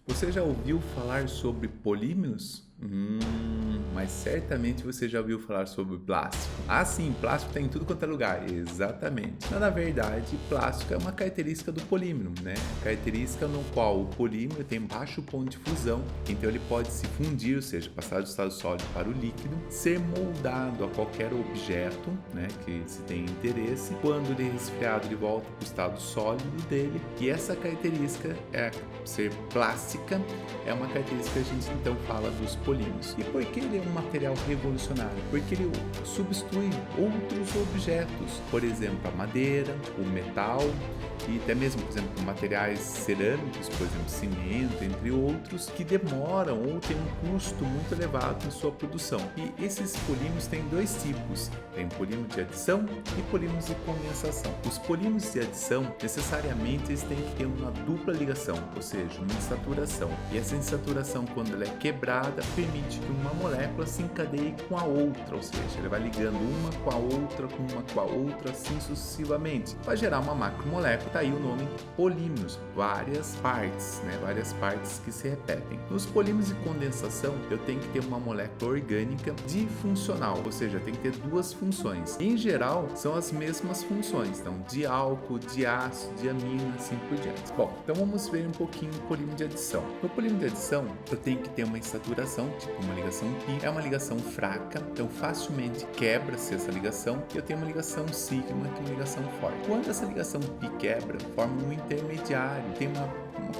Você já ouviu falar sobre polímeros? Mas certamente você já ouviu falar sobre plástico. Ah, sim, plástico tem em tudo quanto é lugar. Exatamente. Mas, na verdade, plástico é uma característica do polímero, né? Característica no qual o polímero tem baixo ponto de fusão, então ele pode se fundir, ou seja, passar do estado sólido para o líquido, ser moldado a qualquer objeto, né, que se tem interesse. Quando ele é resfriado, ele volta para o estado sólido dele. E essa característica ser plástica é uma característica que a gente então fala dos polímeros. E por que ele é um material revolucionário? Porque ele substitui outros objetos, por exemplo, a madeira, o metal e até mesmo, por exemplo, materiais cerâmicos, por exemplo, cimento, entre outros, que demoram ou têm um custo muito elevado na sua produção. E esses polímeros têm dois tipos: tem polímero de adição e polímeros de condensação. Os polímeros de adição, necessariamente, eles têm que ter uma dupla ligação, ou seja, uma insaturação. E essa insaturação, quando ela é quebrada, permite que uma molécula se encadeie com a outra, ou seja, ele vai ligando uma com a outra, assim sucessivamente, para gerar uma macromolécula. Tá aí o nome polímeros, várias partes, né? Várias partes que se repetem. Nos polímeros de condensação, eu tenho que ter uma molécula orgânica difuncional, ou seja, tem que ter duas funções. Em geral, são as mesmas funções, então de álcool, de ácido, de amina, assim por diante. Bom, então vamos ver um pouquinho o polímero de adição. No polímero de adição, eu tenho que ter uma insaturação, tipo uma ligação pi, é uma ligação fraca, então facilmente quebra-se essa ligação, e eu tenho uma ligação sigma, que é uma ligação forte. Quando essa ligação pi quebra, forma um intermediário, tem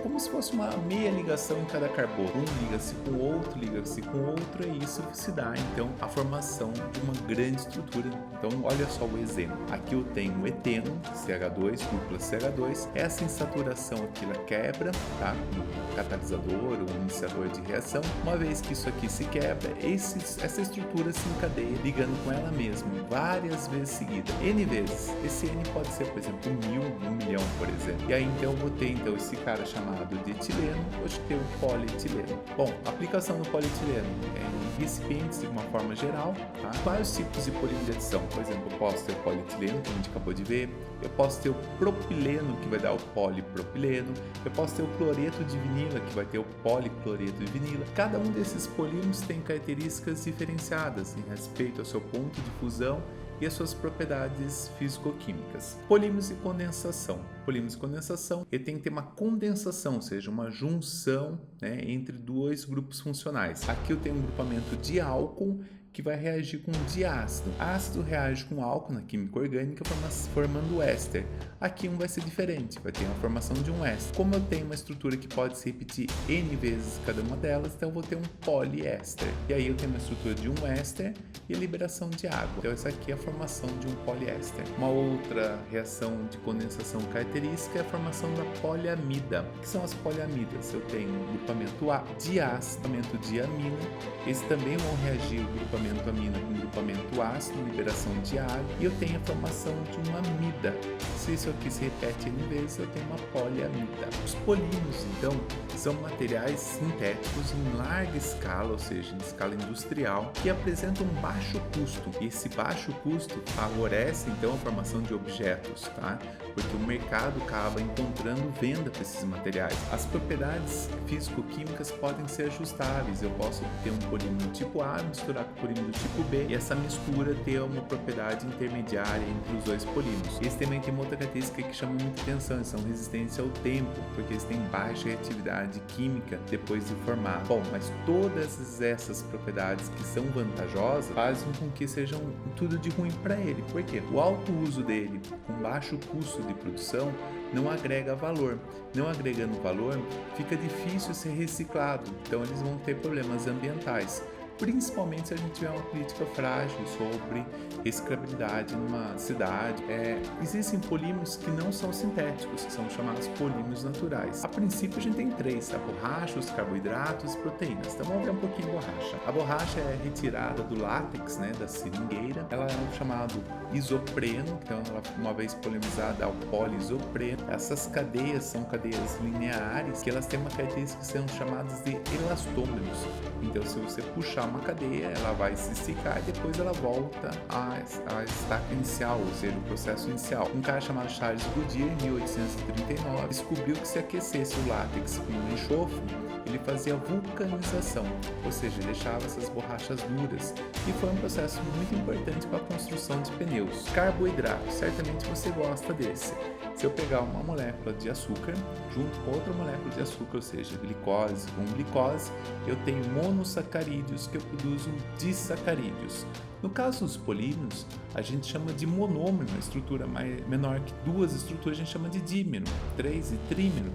como se fosse uma meia ligação em cada carbono. Um liga-se com o outro, liga-se com o outro, e isso se dá então a formação de uma grande estrutura. Então olha só o exemplo. Aqui eu tenho o eteno, CH2, dupla CH2. Essa insaturação aqui ela quebra, tá? Um catalisador ou um iniciador de reação. Uma vez que isso aqui se quebra, essa estrutura se encadeia ligando com ela mesma várias vezes seguidas, N vezes. Esse N pode ser, por exemplo, 1000, 1.000.000, por exemplo. E aí então eu vou ter esse cara chamado de etileno, vou ter o polietileno. Bom, a aplicação do polietileno é em recipientes de uma forma geral, tá? Vários tipos de polímero de adição. Por exemplo, eu posso ter o polietileno, que a gente acabou de ver. Eu posso ter o propileno, que vai dar o polipropileno. Eu posso ter o cloreto de vinila, que vai ter o policloreto de vinila. Cada um desses polímeros tem características diferenciadas em respeito ao seu ponto de fusão e as suas propriedades físico-químicas. Polímeros de condensação. Polímeros de condensação, ele tem que ter uma condensação, ou seja, uma junção, né, entre dois grupos funcionais. Aqui eu tenho um grupamento de álcool que vai reagir com diácido. Ácido reage com álcool na química orgânica, formando éster. Aqui um vai ser diferente, vai ter uma formação de um éster. Como eu tenho uma estrutura que pode se repetir N vezes cada uma delas, então eu vou ter um poliéster. E aí eu tenho uma estrutura de um éster e a liberação de água. Então essa aqui é a formação de um poliéster. Uma outra reação de condensação característica é a formação da poliamida. O que são as poliamidas? Eu tenho um grupamento de ácido, grupamento de amina. Esses também vão reagir o grupamento amina com grupamento ácido, liberação de água, e eu tenho a formação de uma amida. Se isso aqui se repete N vezes, eu tenho uma poliamida. Os polímeros, então, são materiais sintéticos em larga escala, ou seja, em escala industrial, que apresentam um baixo custo. E esse baixo custo favorece, então, a formação de objetos, tá? Porque o mercado acaba encontrando venda para esses materiais. As propriedades físico-químicas podem ser ajustáveis. Eu posso ter um polímero tipo A misturar com o polímero do tipo B, e essa mistura ter uma propriedade intermediária entre os dois polímeros. Eles também têm uma outra característica que chama muita atenção: eles são resistentes ao tempo, porque eles têm baixa reatividade química depois de formar. Bom, mas todas essas propriedades que são vantajosas fazem com que sejam tudo de ruim para ele. Por quê? O alto uso dele, com baixo custo de produção, não agrega valor. Não agregando valor, fica difícil ser reciclado, então eles vão ter problemas ambientais, principalmente se a gente tiver uma política frágil sobre reciclabilidade numa cidade. Existem polímeros que não são sintéticos, que são chamados polímeros naturais. A princípio a gente tem três: a borracha, os carboidratos e proteínas. Então vamos ver um pouquinho a borracha. A borracha é retirada do látex, né, da seringueira. Ela é um chamado isopreno, então ela, uma vez polimerizada, é o poliisopreno. Essas cadeias são cadeias lineares, que elas têm uma característica que são chamadas de elastômeros. Então se você puxar uma cadeia, ela vai se esticar e depois ela volta à estaca inicial, ou seja, o processo inicial. Um cara chamado Charles Goodyear, em 1839, descobriu que se aquecesse o látex com enxofre, ele fazia vulcanização, ou seja, deixava essas borrachas duras, e foi um processo muito importante para a construção de pneus. Carboidrato, certamente você gosta desse. Se eu pegar uma molécula de açúcar junto com outra molécula de açúcar, ou seja, glicose com glicose, eu tenho monossacarídeos que eu produzo disacarídeos. No caso dos polímeros, a gente chama de monômero, uma estrutura menor que duas estruturas a gente chama de dímero, 3 e trímero.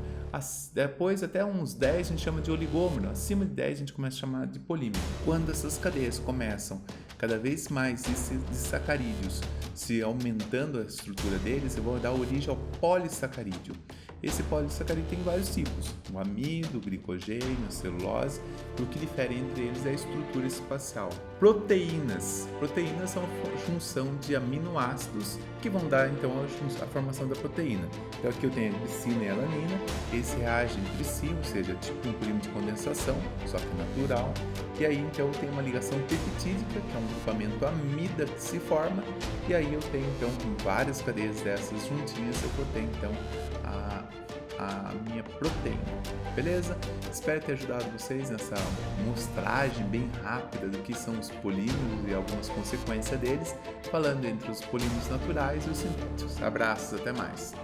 Depois, até uns 10, a gente chama de oligômero. Acima de 10, a gente começa a chamar de polímero. Quando essas cadeias começam cada vez mais esses sacarídeos se aumentando a estrutura deles, eu vou dar origem ao polissacarídeo. Esse polissacarídeo tem vários tipos: o amido, o glicogênio, a celulose, e o que difere entre eles é a estrutura espacial. Proteínas. Proteínas são a junção de aminoácidos que vão dar então a formação da proteína. Então aqui eu tenho a glicina e a alanina, eles reagem entre si, ou seja, tipo um polímero de condensação, só que natural. E aí então eu tenho uma ligação peptídica, que é um grupamento amida que se forma, e aí eu tenho então várias cadeias dessas juntinhas, eu vou ter então a minha proteína, beleza? Espero ter ajudado vocês nessa mostragem bem rápida do que são os polímeros e algumas consequências deles, falando entre os polímeros naturais e os sintéticos. Abraços, até mais!